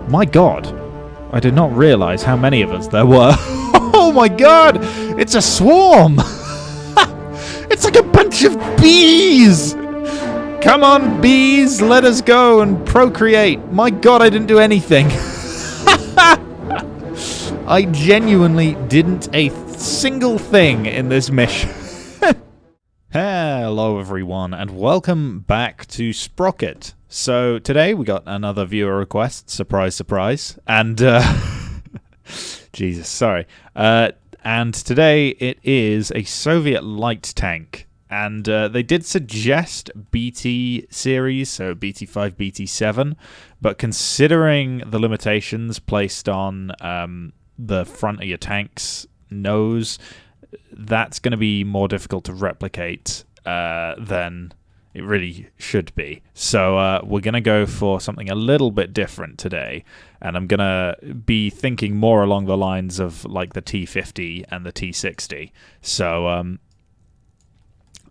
My god, I did not realize how many of us there were. Oh my god, it's a swarm. It's like a bunch of bees. Come on, bees, let us go and procreate. My god, I didn't do anything. I genuinely didn't a single thing in this mission. Hello everyone, and welcome back to Sprocket. So today we got another viewer request, surprise, surprise, and Jesus, sorry. And today it is a Soviet light tank, and they did suggest BT series, so BT5, BT7, but considering the limitations placed on the front of your tank's nose, that's going to be more difficult to replicate than it really should be. So we're going to go for something a little bit different today, and I'm going to be thinking more along the lines of like the T50 and the T60. So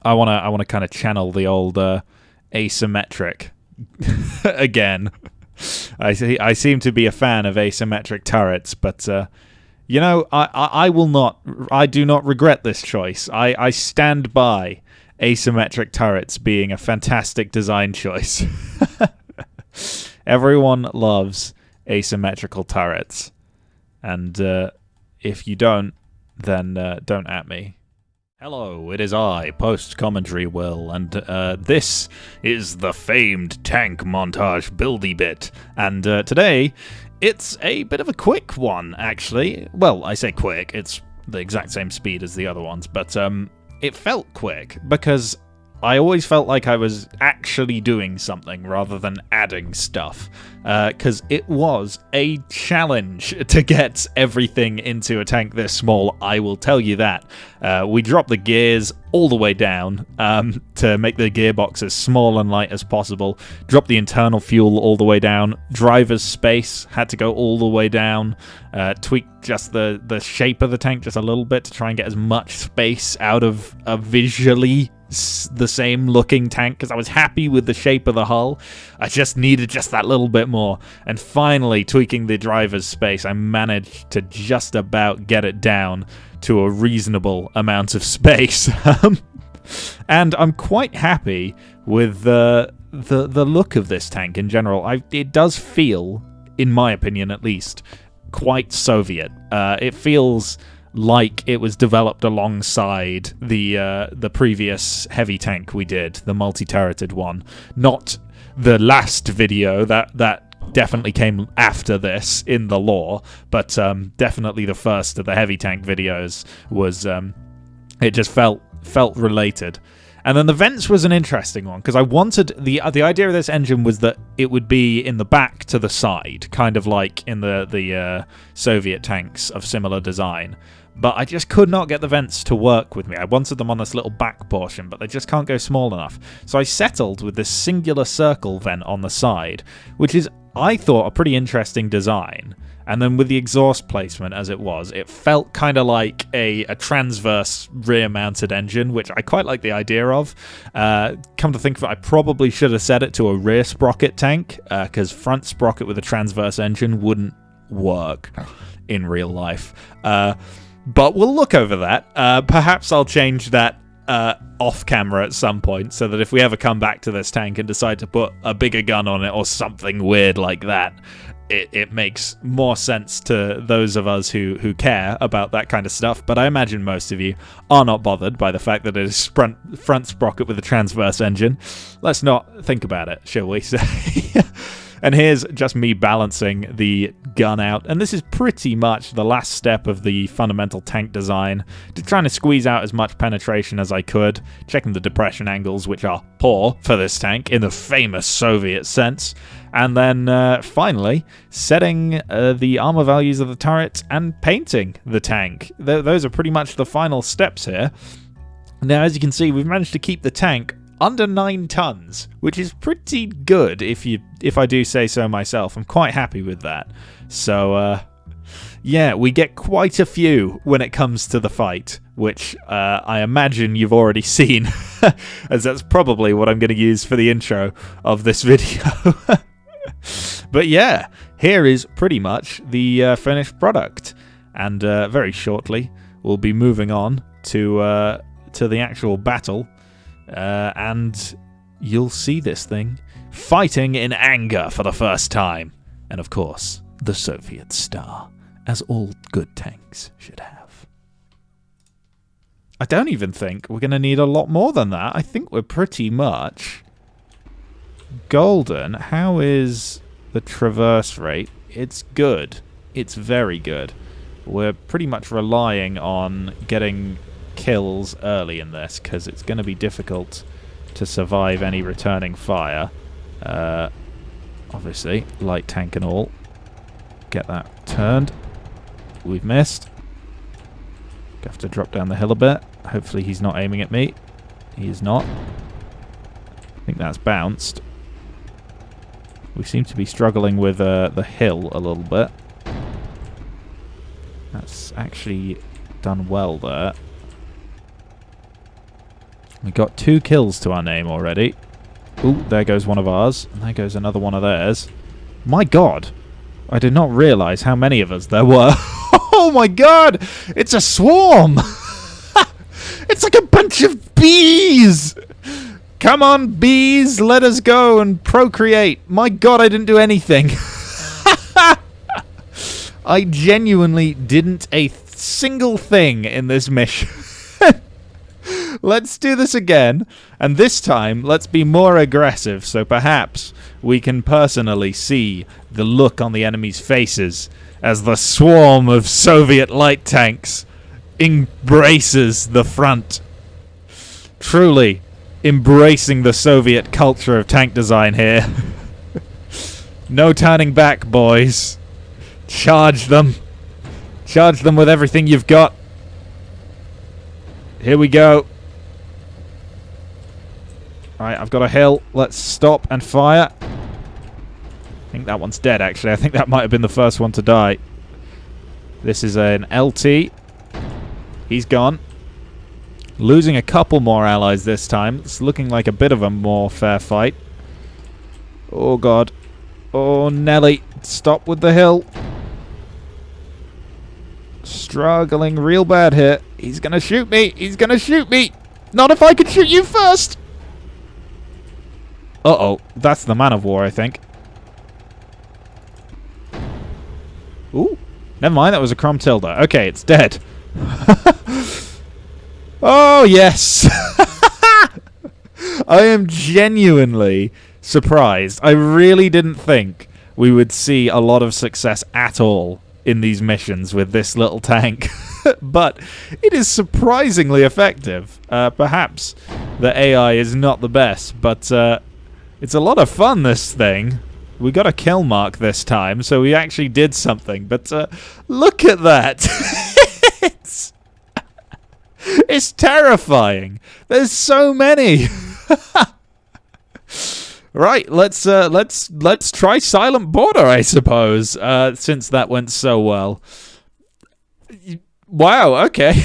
I want to kind of channel the old asymmetric again. I seem to be a fan of asymmetric turrets, but you know, I do not regret this choice. I stand by asymmetric turrets being a fantastic design choice. Everyone loves asymmetrical turrets, and if you don't, then don't at me. Hello, it is I, post-commentary Will, and this is the famed tank montage buildy bit, and today it's a bit of a quick one, actually. Well, I say quick, it's the exact same speed as the other ones, but it felt quick because I always felt like I was actually doing something rather than adding stuff, because it was a challenge to get everything into a tank this small, I will tell you that. We dropped the gears all the way down to make the gearbox as small and light as possible, dropped the internal fuel all the way down, driver's space had to go all the way down, tweaked just the shape of the tank just a little bit to try and get as much space out of a visually the same looking tank, because I was happy with the shape of the hull. I just needed just that little bit more, and finally tweaking the driver's space, I managed to just about get it down to a reasonable amount of space. And I'm quite happy with the look of this tank in general. It does feel, in my opinion at least, quite Soviet. It feels like it was developed alongside the previous heavy tank we did, the multi-turreted one. Not the last video that definitely came after this in the lore, but definitely the first of the heavy tank videos was it just felt related. And then the vents was an interesting one, because I wanted the idea of this engine was that it would be in the back to the side, kind of like in the Soviet tanks of similar design. But I just could not get the vents to work with me. I wanted them on this little back portion, but they just can't go small enough. So I settled with this singular circle vent on the side, which is, I thought, a pretty interesting design. And then with the exhaust placement as it was, it felt kind of like a transverse rear-mounted engine, which I quite like the idea of. Come to think of it, I probably should have set it to a rear sprocket tank, because front sprocket with a transverse engine wouldn't work in real life. But we'll look over that. Perhaps I'll change that off camera at some point, so that if we ever come back to this tank and decide to put a bigger gun on it or something weird like that, it makes more sense to those of us who care about that kind of stuff. But I imagine most of you are not bothered by the fact that it is front sprocket with a transverse engine. Let's not think about it, shall we say? And here's just me balancing the gun out. And this is pretty much the last step of the fundamental tank design, just trying to squeeze out as much penetration as I could, checking the depression angles, which are poor for this tank in the famous Soviet sense. And then finally, setting the armor values of the turret and painting the tank. Those are pretty much the final steps here. Now, as you can see, we've managed to keep the tank under 9 tons, which is pretty good if I do say so myself. I'm quite happy with that. So yeah, we get quite a few when it comes to the fight, which I imagine you've already seen, as that's probably what I'm going to use for the intro of this video. But yeah, here is pretty much the finished product. And very shortly, we'll be moving on to the actual battle. And you'll see this thing fighting in anger for the first time. And of course, the Soviet star, as all good tanks should have. I don't even think we're going to need a lot more than that. I think we're pretty much golden. How is the traverse rate? It's good. It's very good. We're pretty much relying on getting kills early in this, because it's going to be difficult to survive any returning fire. Obviously, light tank and all. Get that turned. We've missed. Have to drop down the hill a bit. Hopefully he's not aiming at me. He is not. I think that's bounced. We seem to be struggling with the hill a little bit. That's actually done well there. We got 2 kills to our name already. Ooh, there goes one of ours. And there goes another one of theirs. My god! I did not realise how many of us there were. Oh my god! It's a swarm! It's like a bunch of bees! Come on, bees, let us go and procreate. My god, I didn't do anything. I genuinely didn't a single thing in this mission. Let's do this again, and this time let's be more aggressive, so perhaps we can personally see the look on the enemy's faces as the swarm of Soviet light tanks embraces the front. Truly embracing the Soviet culture of tank design here. No turning back, boys. Charge them. Charge them with everything you've got. Here we go. Alright, I've got a hill. Let's stop and fire. I think that one's dead, actually. I think that might have been the first one to die. This is an LT. He's gone. Losing a couple more allies this time. It's looking like a bit of a more fair fight. Oh, God. Oh, Nelly. Stop with the hill. Struggling real bad here. He's going to shoot me. He's going to shoot me. Not if I could shoot you first. Uh-oh. That's the man of war, I think. Ooh. Never mind. That was a Crom Tilda. Okay, it's dead. Oh, yes. I am genuinely surprised. I really didn't think we would see a lot of success at all in these missions with this little tank. But it is surprisingly effective. Perhaps the AI is not the best, but it's a lot of fun, this thing. We got a kill mark this time, so we actually did something. But look at that. It's terrifying. There's so many. Right, let's try Silent Border, I suppose. Since that went so well. Wow. Okay.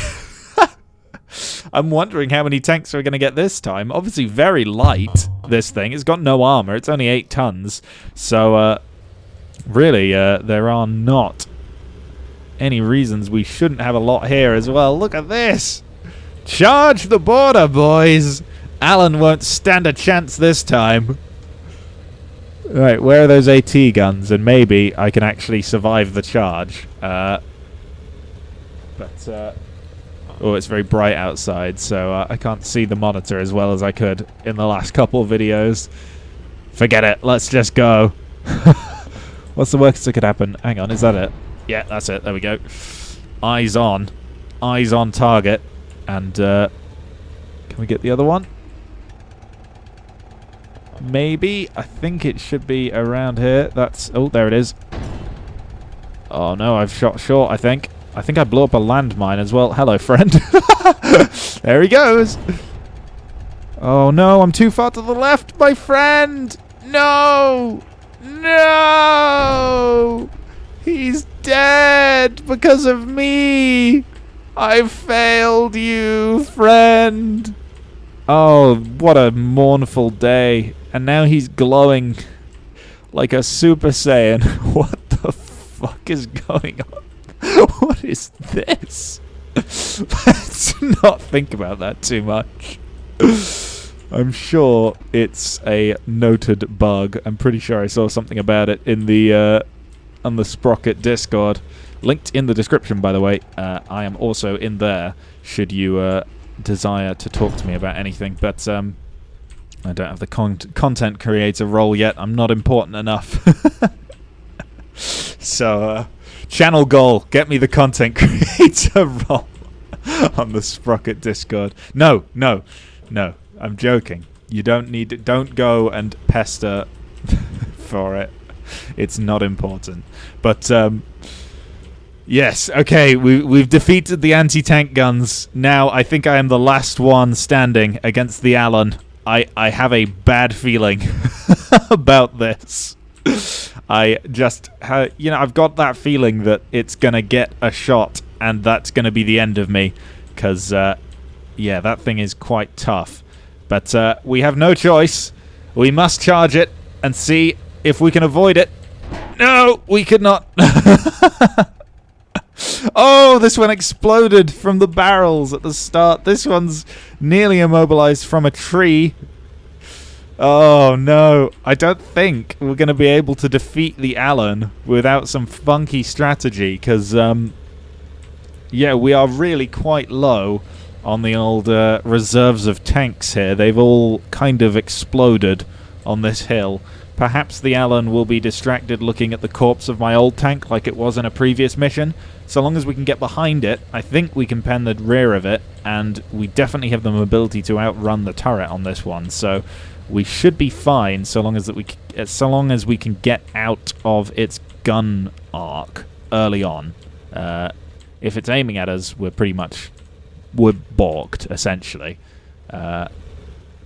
I'm wondering how many tanks we're going to get this time. Obviously, very light. This thing. It's got no armor. It's only 8 tons. So, really, there are not any reasons we shouldn't have a lot here as well. Look at this. Charge the border, boys. Alan won't stand a chance this time. Right, where are those AT guns? And maybe I can actually survive the charge. Oh, it's very bright outside, so I can't see the monitor as well as I could in the last couple of videos. Forget it. Let's just go. What's the worst that could happen? Hang on, is that it? Yeah, that's it. There we go. Eyes on. Eyes on target. And can we get the other one? Maybe. I think it should be around here. That's... Oh, there it is. Oh, no. I've shot short, I think. I think I blew up a landmine as well. Hello, friend. There he goes. Oh, no. I'm too far to the left, my friend. No. No. He's dead because of me. I failed you, friend. Oh, what a mournful day. And now he's glowing like a Super Saiyan. What heck is going on? What is this? Let's not think about that too much. I'm sure it's a noted bug. I'm pretty sure I saw something about it in the on the Sprocket Discord, linked in the description, by the way. I am also in there, should you desire to talk to me about anything. But I don't have the content creator role yet. I'm not important enough. So, channel goal: get me the content creator role on the Sprocket Discord. No. I'm joking. You don't need to, don't go and pester for it. It's not important. But yes, okay, we've defeated the anti-tank guns. Now I think I am the last one standing against the Allen. I have a bad feeling about this. I just, I've got that feeling that it's gonna get a shot, and that's gonna be the end of me. Because, yeah, that thing is quite tough. But we have no choice. We must charge it and see if we can avoid it. No, we could not. Oh, this one exploded from the barrels at the start. This one's nearly immobilized from a tree. Oh, no. I don't think we're going to be able to defeat the Allen without some funky strategy. Because, yeah, we are really quite low on the old reserves of tanks here. They've all kind of exploded on this hill. Perhaps the Allen will be distracted looking at the corpse of my old tank like it was in a previous mission. So long as we can get behind it, I think we can pen the rear of it, and we definitely have the mobility to outrun the turret on this one. So we should be fine so long as we can get out of its gun arc early on. If it's aiming at us, we're balked, essentially.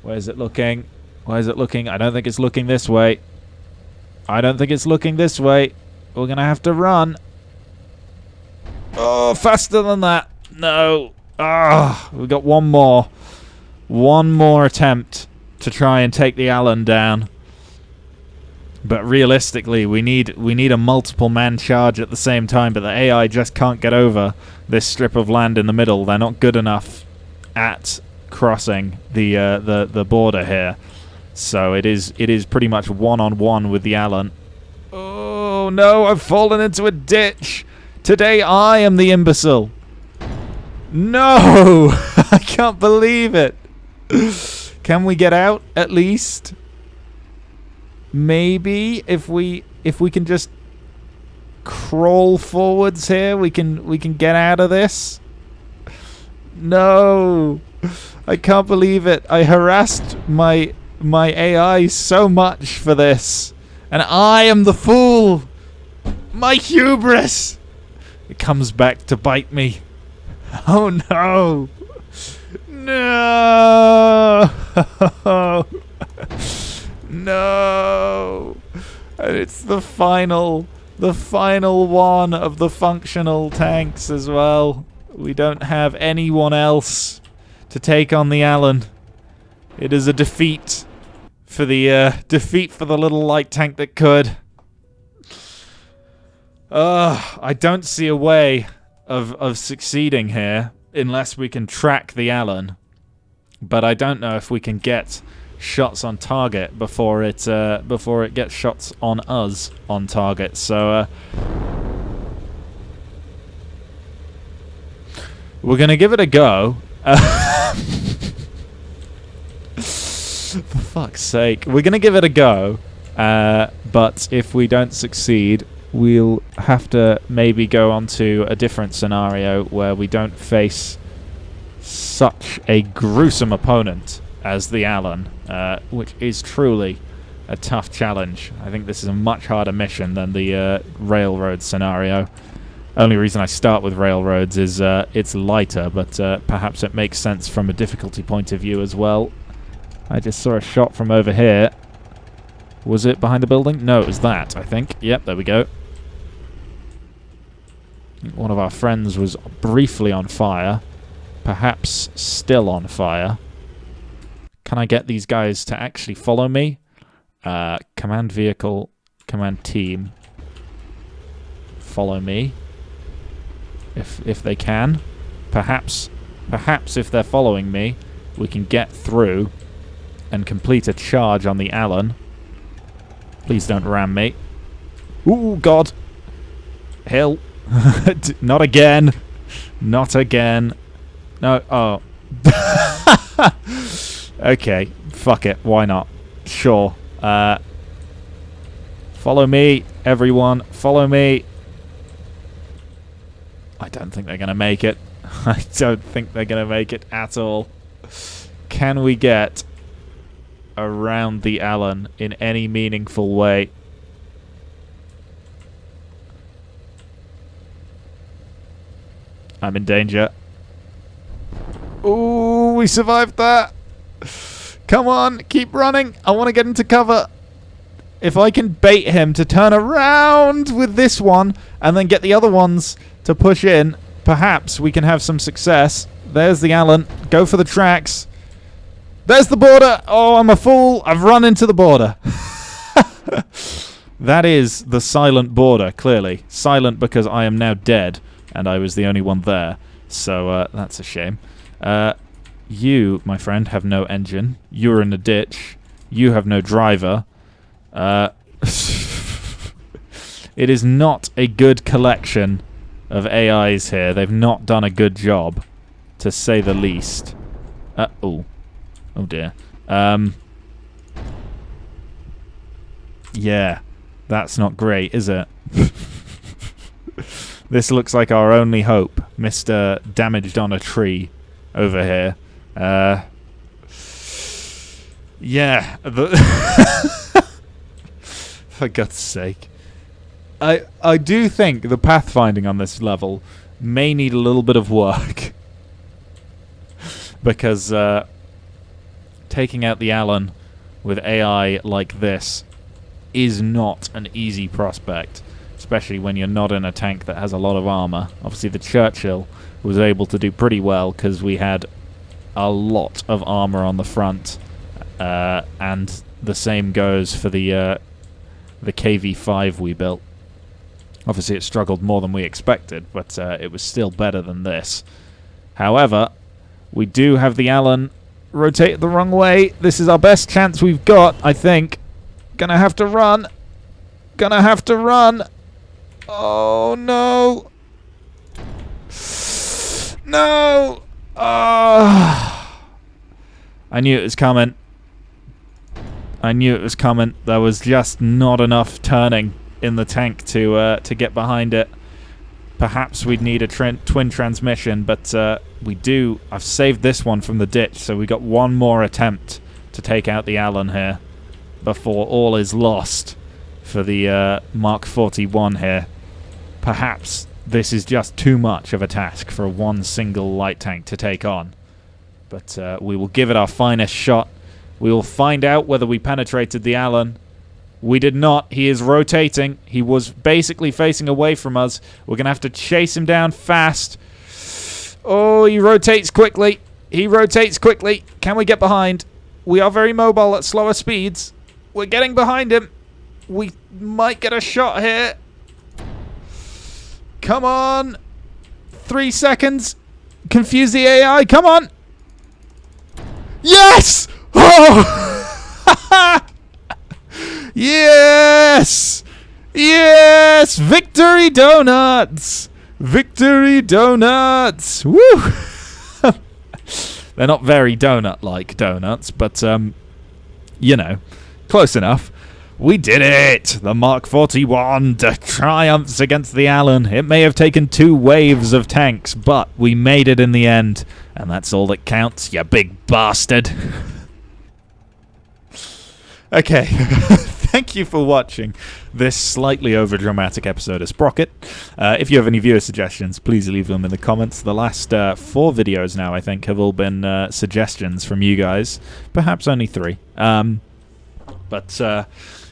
Where's it looking? Where's it looking? I don't think it's looking this way. I don't think it's looking this way. We're going to have to run. Oh, faster than that. No. Ah, we've got one more. One more attempt to try and take the Allen down. But realistically, we need a multiple man charge at the same time, but the AI just can't get over this strip of land in the middle. They're not good enough at crossing the border here. So it is pretty much one-on-one with the Allen. Oh no, I've fallen into a ditch. Today I am the imbecile. No! I can't believe it. Can we get out at least? Maybe if we can just crawl forwards here, we can get out of this. No, I can't believe it. I harassed my AI so much for this, and I am the fool. My hubris. It comes back to bite me. Oh no. No. No. And it's the final one of the functional tanks as well. We don't have anyone else to take on the Allen. It is a defeat for the little light tank that could. I don't see a way of succeeding here unless we can track the Allen. But I don't know if we can get shots on target before it gets shots on us on target. So we're gonna give it a go. For fuck's sake, we're gonna give it a go. But if we don't succeed, we'll have to maybe go on to a different scenario where we don't face such a gruesome opponent as the Allen, which is truly a tough challenge. I think this is a much harder mission than the railroad scenario. Only reason I start with railroads is it's lighter, but perhaps it makes sense from a difficulty point of view as well. I just saw a shot from over here. Was it behind the building? No, it was that, I think. Yep, there we go. One of our friends was briefly on fire. Perhaps still on fire. Can I get these guys to actually follow me? Command vehicle, command team. follow me. If they can. Perhaps if they're following me, we can get through and complete a charge on the Allen. Please don't ram me. Ooh, God. Hill. Not again. Not again. No. Oh. Okay. Fuck it. Why not? Sure. Follow me, everyone. Follow me. I don't think they're going to make it. I don't think they're going to make it at all. Can we get around the Allen in any meaningful way? I'm in danger. Ooh, we survived that. Come on, keep running. I want to get into cover. If I can bait him to turn around with this one and then get the other ones to push in, perhaps we can have some success. There's the Allen. Go for the tracks. There's the border. Oh, I'm a fool. I've run into the border. That is the silent border, clearly. Silent because I am now dead and I was the only one there. So that's a shame. You, my friend, have no engine. You're in a ditch. You have no driver. It is not a good collection of AIs here. They've not done a good job, to say the least. Oh dear. Yeah, that's not great, is it? This looks like our only hope, Mr. Damaged on a Tree over here. Yeah. For God's sake. I do think the pathfinding on this level may need a little bit of work. Because taking out the Allen with AI like this is not an easy prospect. Especially when you're not in a tank that has a lot of armor. Obviously the Churchill was able to do pretty well because we had a lot of armor on the front. And the same goes for the KV-5 we built. Obviously it struggled more than we expected, but it was still better than this. However, we do have the Allen rotate the wrong way. This is our best chance we've got, I think. Gonna have to run. Gonna have to run. Oh, no. No. I knew it was coming. I knew it was coming. There was just not enough turning in the tank to get behind it. Perhaps we'd need a twin transmission, but we do. I've saved this one from the ditch, so we got one more attempt to take out the Allen here before all is lost for the Mark 41 here. Perhaps this is just too much of a task for one single light tank to take on. But we will give it our finest shot. We will find out whether we penetrated the Allen. We did not. He is rotating. He was basically facing away from us. We're going to have to chase him down fast. Oh, he rotates quickly. He rotates quickly. Can we get behind? We are very mobile at slower speeds. We're getting behind him. We might get a shot here. Come on. 3 seconds. Confuse the AI. Come on. Yes! Oh! Yes! Yes! Victory donuts! Victory donuts! Woo! They're not very donut-like donuts, but, you know, close enough. We did it! The Mark 41 triumphs against the Allen. It may have taken 2 waves of tanks, but we made it in the end. And that's all that counts, you big bastard. Okay, thank you for watching this slightly overdramatic episode of Sprocket. If you have any viewer suggestions, please leave them in the comments. The last 4 videos now, I think, have all been suggestions from you guys. Perhaps only 3.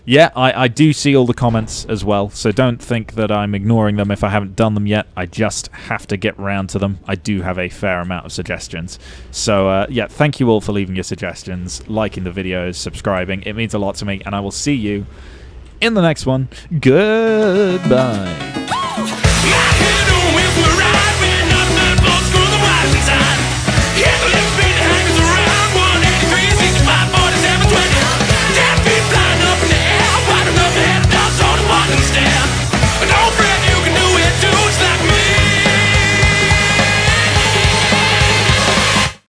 Yeah, I do see all the comments as well, so don't think that I'm ignoring them if I haven't done them yet. I just have to get round to them. I do have a fair amount of suggestions. So, yeah, thank you all for leaving your suggestions, liking the videos, subscribing. It means a lot to me, and I will see you in the next one. Goodbye.